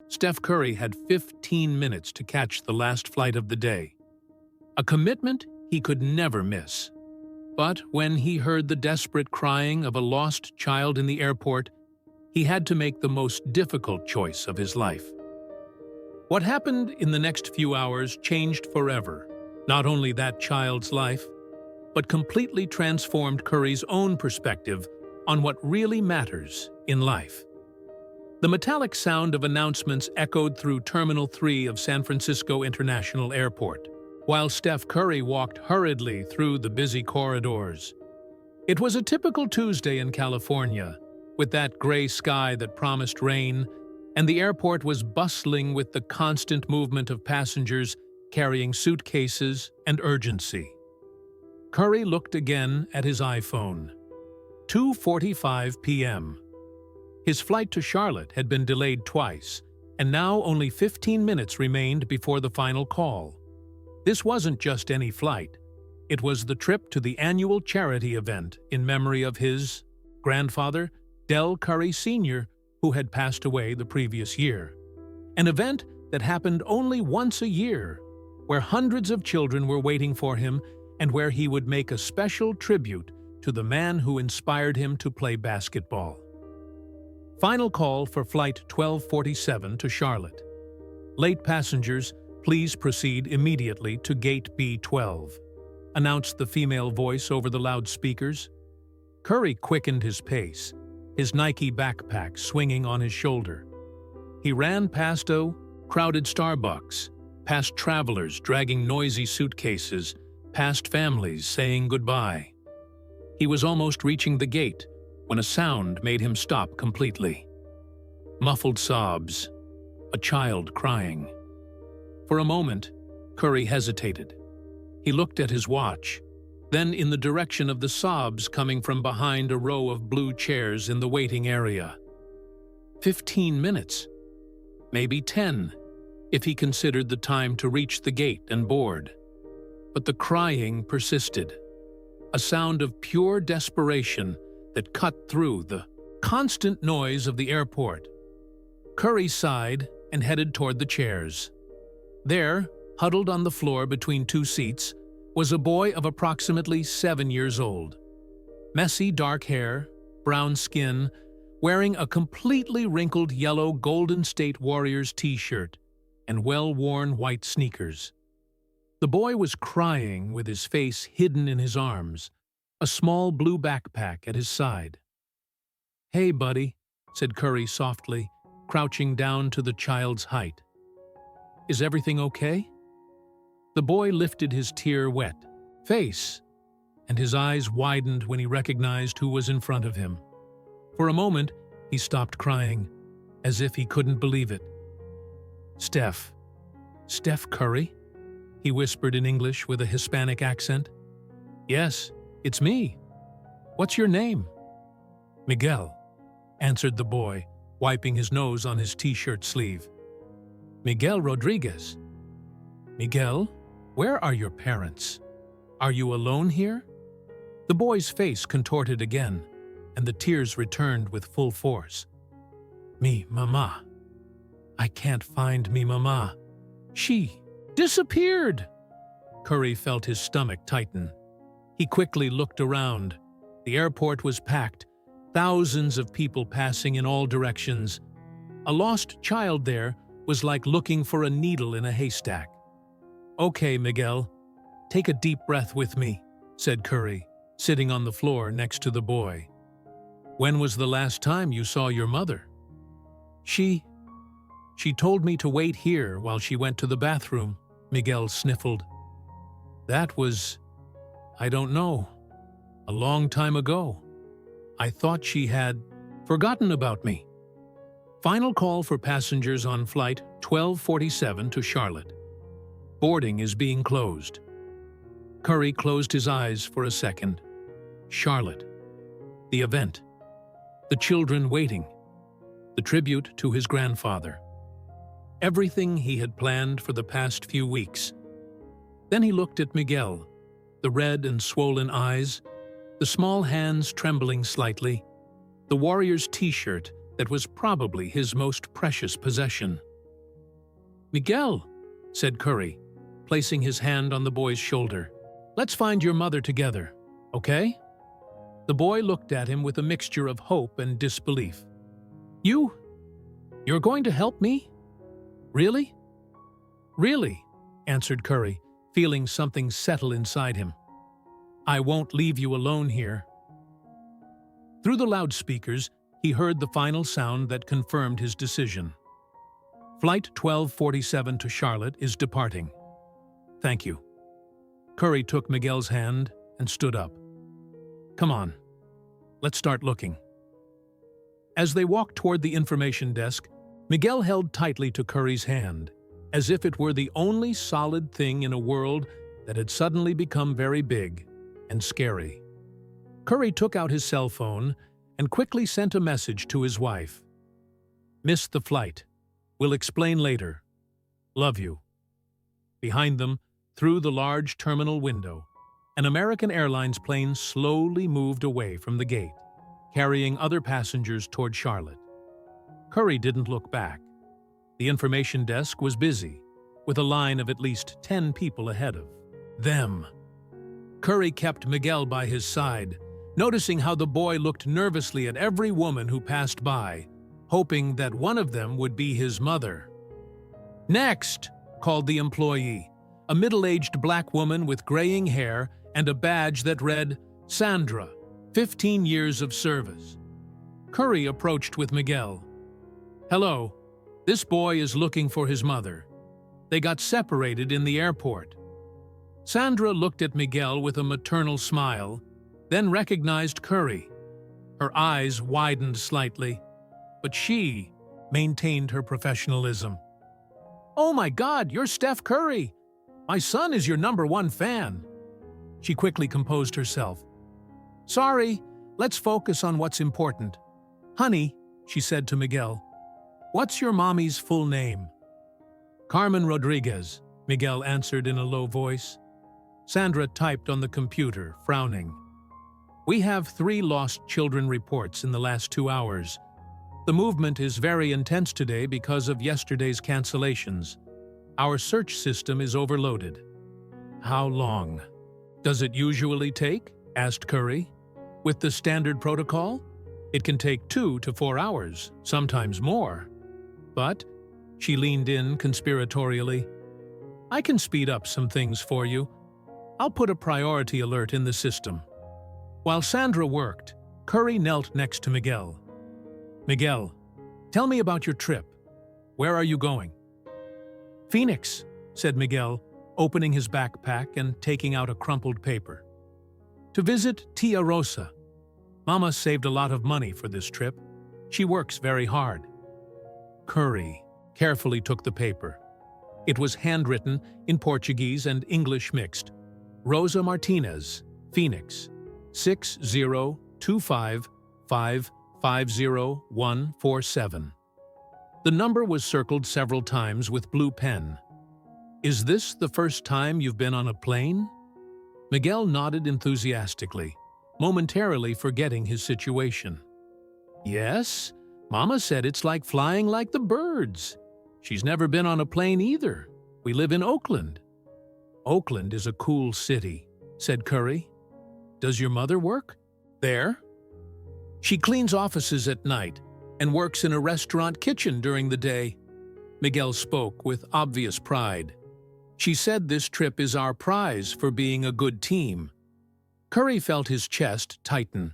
Steph Curry had 15 minutes to catch the last flight of the day. A commitment he could never miss. But when he heard the desperate crying of a lost child in the airport, he had to make the most difficult choice of his life. What happened in the next few hours changed forever, not only that child's life, but completely transformed Curry's own perspective on what really matters in life. The metallic sound of announcements echoed through Terminal 3 of San Francisco International Airport, while Steph Curry walked hurriedly through the busy corridors. It was a typical Tuesday in California, with that gray sky that promised rain, and the airport was bustling with the constant movement of passengers carrying suitcases and urgency. Curry looked again at his iPhone. 2:45 p.m. His flight to Charlotte had been delayed twice, and now only 15 minutes remained before the final call. This wasn't just any flight. It was the trip to the annual charity event in memory of his grandfather, Del Curry Sr., who had passed away the previous year. An event that happened only once a year, where hundreds of children were waiting for him and where he would make a special tribute to the man who inspired him to play basketball. Final call for Flight 1247 to Charlotte. Late passengers, please proceed immediately to Gate B12, announced the female voice over the loudspeakers. Curry quickened his pace, his Nike backpack swinging on his shoulder. He ran past a crowded Starbucks, past travelers dragging noisy suitcases, past families saying goodbye. He was almost reaching the gate when a sound made him stop completely. Muffled sobs, a child crying. For a moment, Curry hesitated. He looked at his watch, then in the direction of the sobs coming from behind a row of blue chairs in the waiting area. 15 minutes, maybe 10, if he considered the time to reach the gate and board. But the crying persisted, a sound of pure desperation that cut through the constant noise of the airport. Curry sighed and headed toward the chairs. There, huddled on the floor between two seats, was a boy of approximately 7 years old. Messy dark hair, brown skin, wearing a completely wrinkled yellow Golden State Warriors t-shirt and well-worn white sneakers. The boy was crying with his face hidden in his arms, a small blue backpack at his side. "Hey, buddy," said Curry softly, crouching down to the child's height. "Is everything okay?" The boy lifted his tear-wet face, and his eyes widened when he recognized who was in front of him. For a moment, he stopped crying, as if he couldn't believe it. Steph Curry?" he whispered in English with a Hispanic accent. "Yes, it's me. What's your name?" "Miguel," answered the boy, wiping his nose on his t-shirt sleeve. "Miguel Rodriguez." "Miguel, where are your parents? Are you alone here?" The boy's face contorted again, and the tears returned with full force. "Me mama. I can't find me mama. She disappeared." Curry felt his stomach tighten. He quickly looked around. The airport was packed, thousands of people passing in all directions. A lost child there was like looking for a needle in a haystack. "Okay, Miguel, take a deep breath with me," said Curry, sitting on the floor next to the boy. "When was the last time you saw your mother?" She told me to wait here while she went to the bathroom," Miguel sniffled. "That was, I don't know, a long time ago. I thought she had forgotten about me." Final call for passengers on Flight 1247 to Charlotte. Boarding is being closed. Curry closed his eyes for a second. Charlotte. The event. The children waiting. The tribute to his grandfather. Everything he had planned for the past few weeks. Then he looked at Miguel, the red and swollen eyes, the small hands trembling slightly, the Warriors t-shirt that was probably his most precious possession. "Miguel," said Curry, placing his hand on the boy's shoulder. "Let's find your mother together, okay?" The boy looked at him with a mixture of hope and disbelief. You're going to help me? Really?" "Really," answered Curry, feeling something settle inside him. "I won't leave you alone here." Through the loudspeakers, he heard the final sound that confirmed his decision. "Flight 1247 to Charlotte is departing." "Thank you." Curry took Miguel's hand and stood up. "Come on, let's start looking." As they walked toward the information desk, Miguel held tightly to Curry's hand, as if it were the only solid thing in a world that had suddenly become very big and scary. Curry took out his cell phone and quickly sent a message to his wife. "Missed the flight. Will explain later. Love you." Behind them, through the large terminal window, an American Airlines plane slowly moved away from the gate, carrying other passengers toward Charlotte. Curry didn't look back. The information desk was busy, with a line of at least 10 people ahead of them. Curry kept Miguel by his side, noticing how the boy looked nervously at every woman who passed by, hoping that one of them would be his mother. "Next!" called the employee, a middle-aged black woman with graying hair and a badge that read, "Sandra, 15 years of service." Curry approached with Miguel. "Hello, this boy is looking for his mother. They got separated in the airport." Sandra looked at Miguel with a maternal smile, then recognized Curry. Her eyes widened slightly, but she maintained her professionalism. "Oh my God, you're Steph Curry! My son is your #1 fan." She quickly composed herself. "Sorry, let's focus on what's important. Honey," she said to Miguel, "what's your mommy's full name?" "Carmen Rodriguez," Miguel answered in a low voice. Sandra typed on the computer, frowning. "We have 3 lost children reports in the last 2 hours. The movement is very intense today because of yesterday's cancellations. Our search system is overloaded." "How long does it usually take?" asked Curry. "With the standard protocol, it can take 2 to 4 hours, sometimes more. But," she leaned in conspiratorially, "I can speed up some things for you. I'll put a priority alert in the system." While Sandra worked, Curry knelt next to Miguel. "Miguel, tell me about your trip. Where are you going?" "Phoenix," said Miguel, opening his backpack and taking out a crumpled paper. "To visit Tia Rosa. Mama saved a lot of money for this trip. She works very hard." Curry carefully took the paper. It was handwritten in Portuguese and English mixed. "Rosa Martinez, Phoenix, 6025550147. The number was circled several times with blue pen. "Is this the first time you've been on a plane?" Miguel nodded enthusiastically, momentarily forgetting his situation. "Yes, Mama said it's like flying like the birds. She's never been on a plane either. We live in Oakland." "Oakland is a cool city," said Curry. "Does your mother work there?" "She cleans offices at night and works in a restaurant kitchen during the day." Miguel spoke with obvious pride. "She said this trip is our prize for being a good team." Curry felt his chest tighten.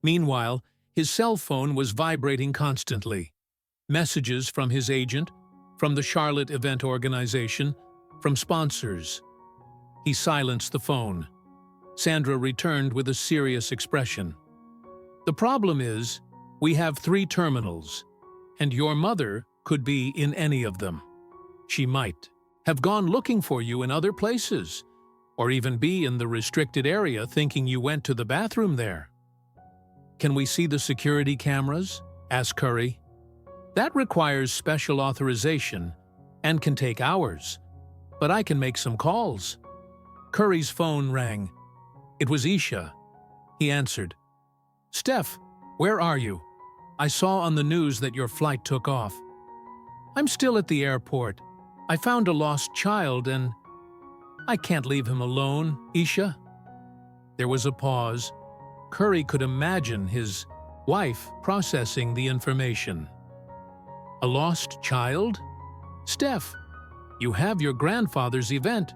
Meanwhile, his cell phone was vibrating constantly. Messages from his agent, from the Charlotte event organization, from sponsors. He silenced the phone. Sandra returned with a serious expression. "The problem is, we have 3 terminals, and your mother could be in any of them. She might have gone looking for you in other places, or even be in the restricted area thinking you went to the bathroom there." "Can we see the security cameras?" asked Curry. "That requires special authorization and can take hours, but I can make some calls." Curry's phone rang. It was Isha. He answered. "Steph, where are you? I saw on the news that your flight took off." "I'm still at the airport. I found a lost child and I can't leave him alone, Isha." There was a pause. Curry could imagine his wife processing the information. "A lost child? Steph, you have your grandfather's event."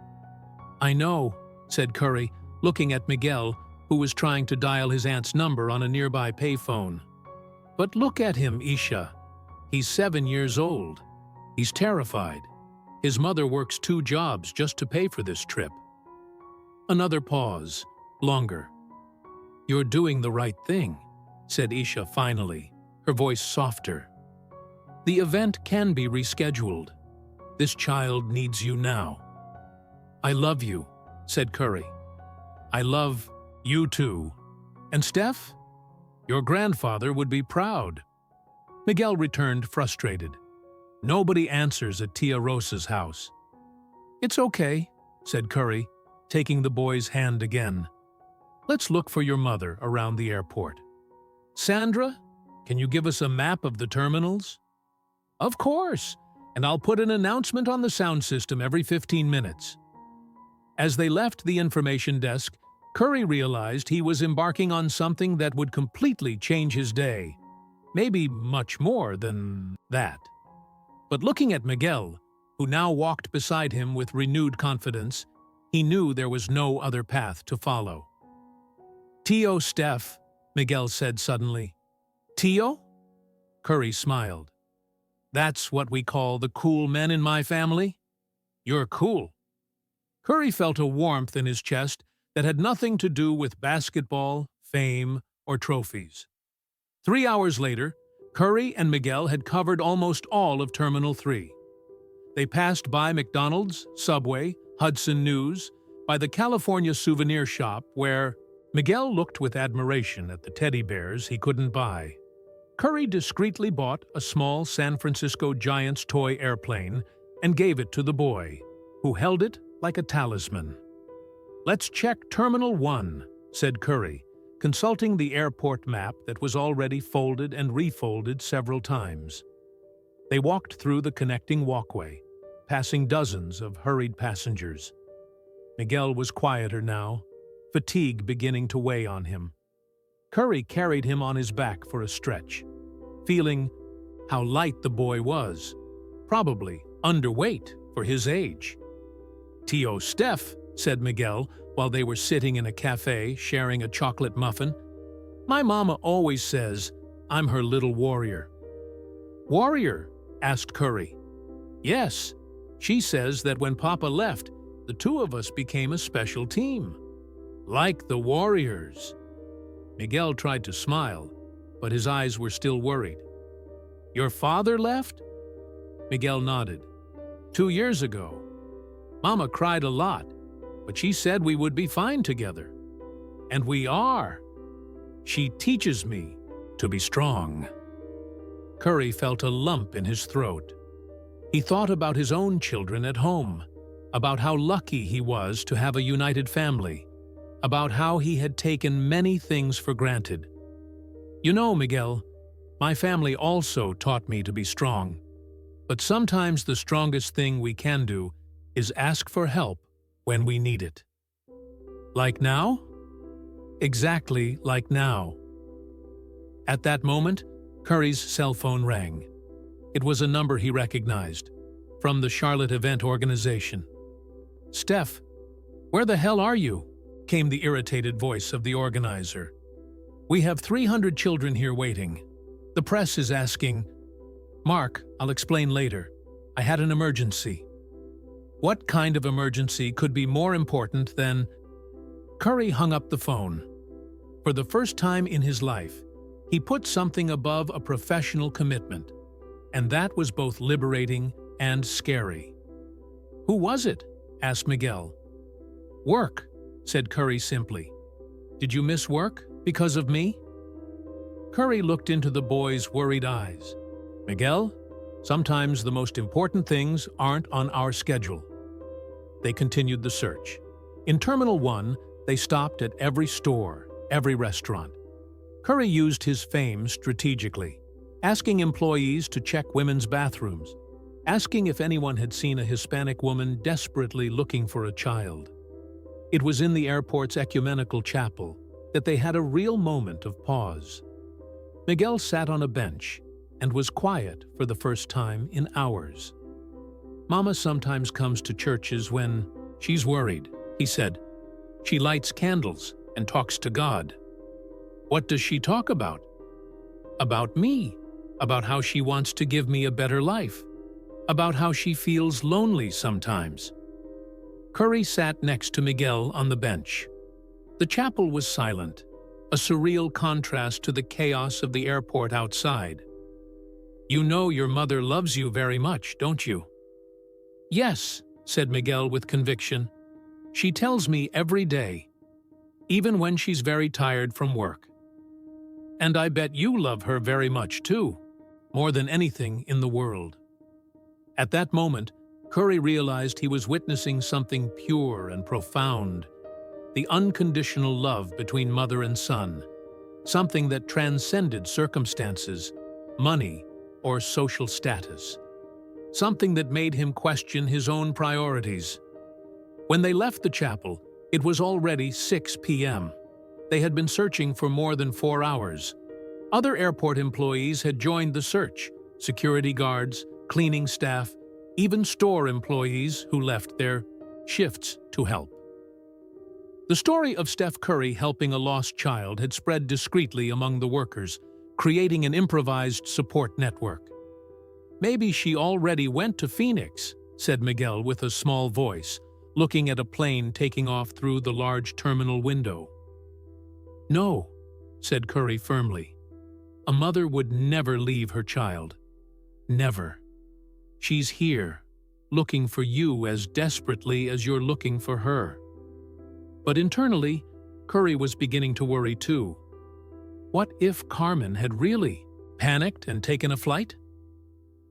"I know," said Curry, looking at Miguel, who was trying to dial his aunt's number on a nearby payphone. "But look at him, Isha. He's 7 years old. He's terrified. His mother works 2 jobs just to pay for this trip." Another pause, longer. "You're doing the right thing," said Isha finally, her voice softer. "The event can be rescheduled. This child needs you now." "I love you," said Curry. "I love you too. And Steph? Your grandfather would be proud." Miguel returned frustrated. Nobody answers at Tia Rosa's house. "It's okay," said Curry, taking the boy's hand again. "Let's look for your mother around the airport. Sandra, can you give us a map of the terminals?" "Of course, and I'll put an announcement on the sound system every 15 minutes. As they left the information desk, Curry realized he was embarking on something that would completely change his day. Maybe much more than that. But looking at Miguel, who now walked beside him with renewed confidence, he knew there was no other path to follow. "Tio, Steph," Miguel said suddenly. "Tio?" Curry smiled. "That's what we call the cool men in my family? You're cool." Curry felt a warmth in his chest that had nothing to do with basketball, fame, or trophies. 3 hours later, Curry and Miguel had covered almost all of Terminal 3. They passed by McDonald's, Subway, Hudson News, by the California souvenir shop where Miguel looked with admiration at the teddy bears he couldn't buy. Curry discreetly bought a small San Francisco Giants toy airplane and gave it to the boy, who held it like a talisman. "Let's check Terminal 1, said Curry, consulting the airport map that was already folded and refolded several times. They walked through the connecting walkway, passing dozens of hurried passengers. Miguel was quieter now, fatigue beginning to weigh on him. Curry carried him on his back for a stretch, feeling how light the boy was, probably underweight for his age. "Tio Steph," said Miguel while they were sitting in a cafe sharing a chocolate muffin. "My mama always says I'm her little warrior." "Warrior?" asked Curry. "Yes, she says that when Papa left, the two of us became a special team. Like the Warriors." Miguel tried to smile, but his eyes were still worried. "Your father left?" Miguel nodded. 2 years ago. Mama cried a lot, but she said we would be fine together. And we are. She teaches me to be strong." Curry felt a lump in his throat. He thought about his own children at home, about how lucky he was to have a united family, about how he had taken many things for granted. "You know, Miguel, my family also taught me to be strong. But sometimes the strongest thing we can do is ask for help when we need it." "Like now?" "Exactly like now." At that moment, Curry's cell phone rang. It was a number he recognized, from the Charlotte event organization. "Steph, where the hell are you?" came the irritated voice of the organizer. "We have 300 children here waiting. The press is asking—" "Mark, I'll explain later. I had an emergency." What kind of emergency could be more important than— Curry hung up the phone. For the first time in his life, he put something above a professional commitment, and that was both liberating and scary. "Who was it?" asked Miguel. "Work," said Curry simply. "Did you miss work because of me?" Curry looked into the boy's worried eyes. "Miguel, sometimes the most important things aren't on our schedule." They continued the search. In Terminal 1, they stopped at every store, every restaurant. Curry used his fame strategically, asking employees to check women's bathrooms, asking if anyone had seen a Hispanic woman desperately looking for a child. It was in the airport's ecumenical chapel that they had a real moment of pause. Miguel sat on a bench and was quiet for the first time in hours. "Mama sometimes comes to churches when she's worried," he said. "She lights candles and talks to God." "What does she talk about?" "About me, about how she wants to give me a better life, about how she feels lonely sometimes." Curry sat next to Miguel on the bench. The chapel was silent, a surreal contrast to the chaos of the airport outside. "You know your mother loves you very much, don't you?" "Yes," said Miguel with conviction. "She tells me every day, even when she's very tired from work." "And I bet you love her very much too, more than anything in the world." At that moment, Curry realized he was witnessing something pure and profound, the unconditional love between mother and son, something that transcended circumstances, money, or social status, something that made him question his own priorities. When they left the chapel, it was already 6 p.m. They had been searching for more than 4 hours. Other airport employees had joined the search, security guards, cleaning staff, even store employees who left their shifts to help. The story of Steph Curry helping a lost child had spread discreetly among the workers, creating an improvised support network. "Maybe she already went to Phoenix," said Miguel with a small voice, looking at a plane taking off through the large terminal window. "No," said Curry firmly. "A mother would never leave her child. Never. She's here, looking for you as desperately as you're looking for her." But internally, Curry was beginning to worry too. What if Carmen had really panicked and taken a flight?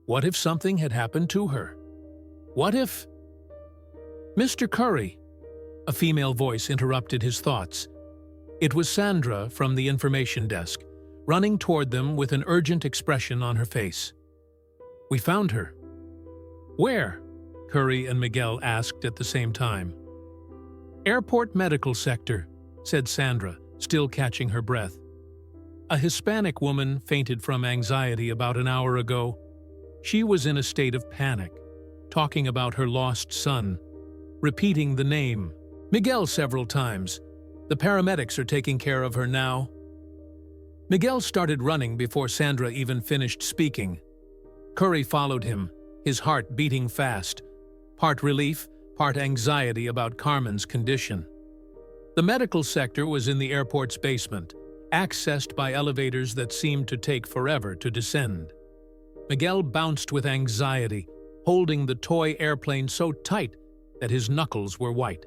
What if something had happened to her? What if— "Mr. Curry," a female voice interrupted his thoughts. It was Sandra from the information desk, running toward them with an urgent expression on her face. "We found her." "Where?" Curry and Miguel asked at the same time. "Airport medical sector," said Sandra, still catching her breath. "A Hispanic woman fainted from anxiety about an hour ago. She was in a state of panic, talking about her lost son, repeating the name, Miguel, several times. The paramedics are taking care of her now." Miguel started running before Sandra even finished speaking. Curry followed him, his heart beating fast, part relief, part anxiety about Carmen's condition. The medical sector was in the airport's basement, accessed by elevators that seemed to take forever to descend. Miguel bounced with anxiety, holding the toy airplane so tight that his knuckles were white.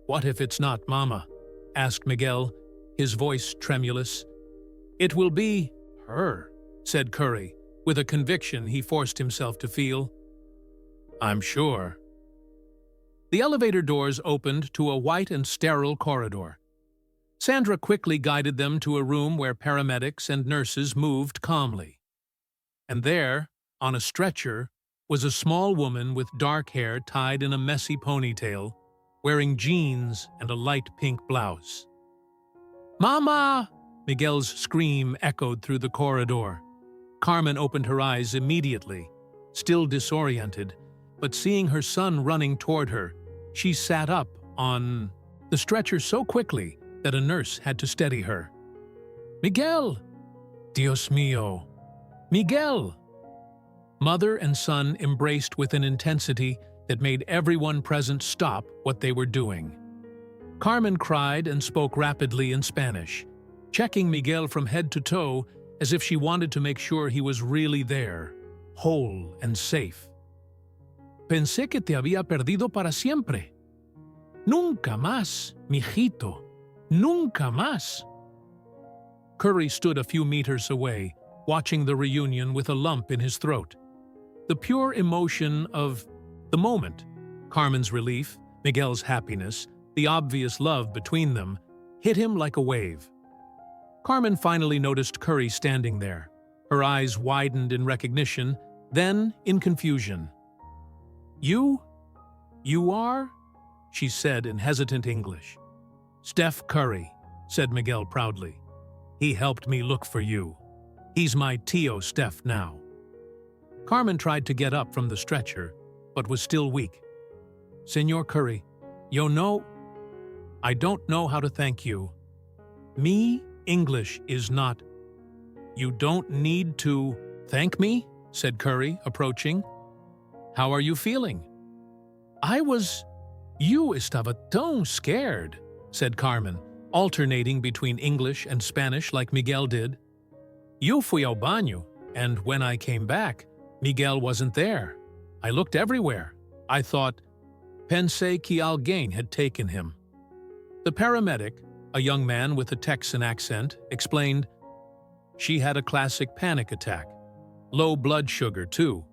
"What if it's not Mama?" asked Miguel, his voice tremulous. "It will be her," said Curry, with a conviction he forced himself to feel. "I'm sure." The elevator doors opened to a white and sterile corridor. Sandra quickly guided them to a room where paramedics and nurses moved calmly. And there, on a stretcher, was a small woman with dark hair tied in a messy ponytail, wearing jeans and a light pink blouse. "Mama!" Miguel's scream echoed through the corridor. Carmen opened her eyes immediately, still disoriented, but seeing her son running toward her, she sat up on the stretcher so quickly that a nurse had to steady her. "Miguel! Dios mío! Miguel!" Mother and son embraced with an intensity that made everyone present stop what they were doing. Carmen cried and spoke rapidly in Spanish, checking Miguel from head to toe as if she wanted to make sure he was really there, whole and safe. "Pensé que te había perdido para siempre. Nunca más, mijito. Nunca más." Curry stood a few meters away, watching the reunion with a lump in his throat. The pure emotion of the moment, Carmen's relief, Miguel's happiness, the obvious love between them, hit him like a wave. Carmen finally noticed Curry standing there. Her eyes widened in recognition, Then, in confusion, "You? You are?" she said in hesitant English. "Steph Curry," said Miguel proudly. "He helped me look for you. He's my Tio Steph now." Carmen tried to get up from the stretcher, but was still weak. "Senor Curry, yo know, I don't know how to thank you. Me, English is not—" "You don't need to thank me," said Curry, approaching. "How are you feeling?" "You estaba tão scared," said Carmen, alternating between English and Spanish like Miguel did. "Yo fui ao baño, and when I came back, Miguel wasn't there. I looked everywhere. I thought, pensé que alguien had taken him." The paramedic, a young man with a Texan accent, explained, "She had a classic panic attack. Low blood sugar, too.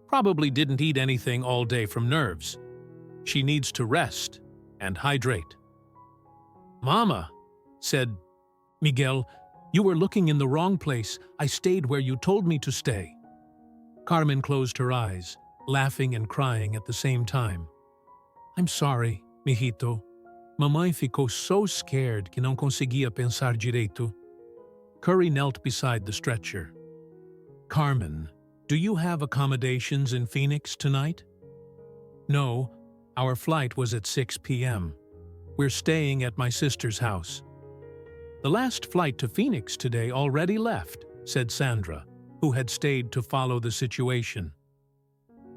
Probably didn't eat anything all day from nerves. She needs to rest and hydrate." "Mama," said Miguel, "you were looking in the wrong place. I stayed where you told me to stay." Carmen closed her eyes, laughing and crying at the same time. "I'm sorry, mijito. Mamãe ficou so scared que não conseguia pensar direito." Curry knelt beside the stretcher. "Carmen, do you have accommodations in Phoenix tonight?" "No, our flight was at 6 p.m. We're staying at my sister's house." "The last flight to Phoenix today already left," said Sandra, who had stayed to follow the situation.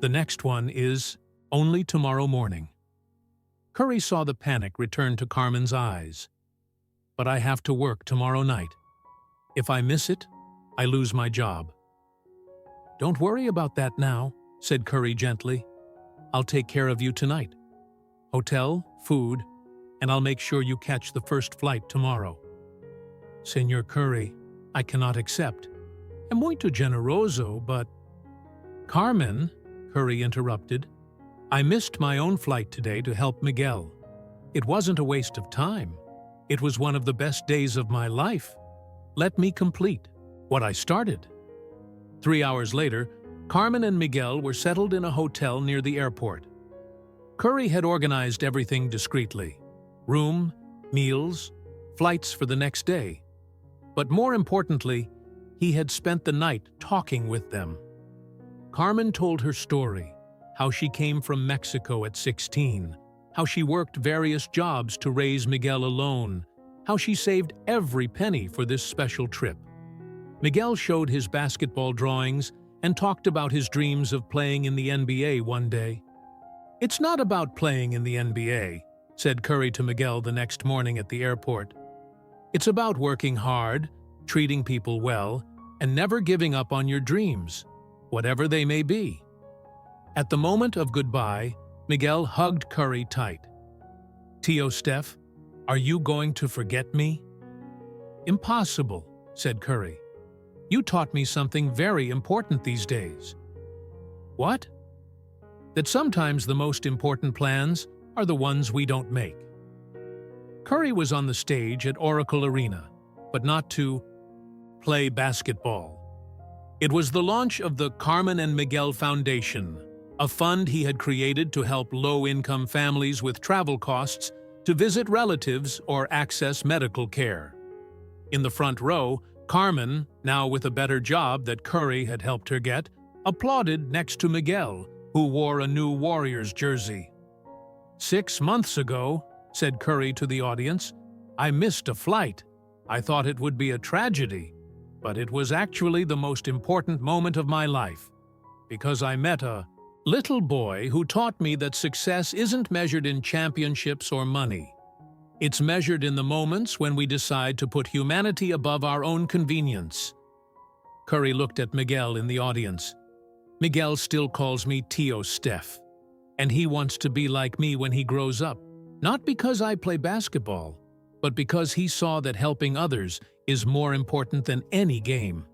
"The next one is only tomorrow morning." Curry saw the panic return to Carmen's eyes. "But I have to work tomorrow night. If I miss it, I lose my job." "Don't worry about that now," said Curry gently. "I'll take care of you tonight. Hotel, food, and I'll make sure you catch the first flight tomorrow." "Senor Curry, I cannot accept. É muito generoso, but—" "Carmen," Curry interrupted, "I missed my own flight today to help Miguel. It wasn't a waste of time. It was one of the best days of my life. Let me complete what I started." 3 hours later, Carmen and Miguel were settled in a hotel near the airport. Curry had organized everything discreetly: room, meals, flights for the next day. But more importantly, he had spent the night talking with them. Carmen told her story, how she came from Mexico at 16, how she worked various jobs to raise Miguel alone, how she saved every penny for this special trip. Miguel showed his basketball drawings and talked about his dreams of playing in the NBA one day. "It's not about playing in the NBA," said Curry to Miguel the next morning at the airport. "It's about working hard, treating people well, and never giving up on your dreams, whatever they may be." At the moment of goodbye, Miguel hugged Curry tight. "Tio Steph, are you going to forget me?" "Impossible," said Curry. "You taught me something very important these days." "What?" "That sometimes the most important plans are the ones we don't make." Curry was on the stage at Oracle Arena, but not to play basketball. It was the launch of the Carmen and Miguel Foundation, a fund he had created to help low-income families with travel costs to visit relatives or access medical care. In the front row, Carmen, now with a better job that Curry had helped her get, applauded next to Miguel, who wore a new Warriors jersey. "6 months ago," said Curry to the audience, "I missed a flight. I thought it would be a tragedy, but it was actually the most important moment of my life, because I met a little boy who taught me that success isn't measured in championships or money. It's measured in the moments when we decide to put humanity above our own convenience." Curry looked at Miguel in the audience. "Miguel still calls me Tio Steph, and he wants to be like me when he grows up, not because I play basketball, but because he saw that helping others is more important than any game."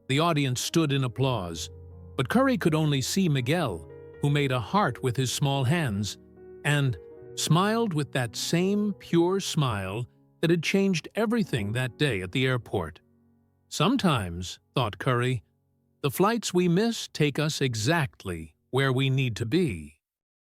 The audience stood in applause, but Curry could only see Miguel, who made a heart with his small hands, and smiled with that same pure smile that had changed everything that day at the airport. Sometimes, thought Curry, The flights we miss take us exactly where we need to be.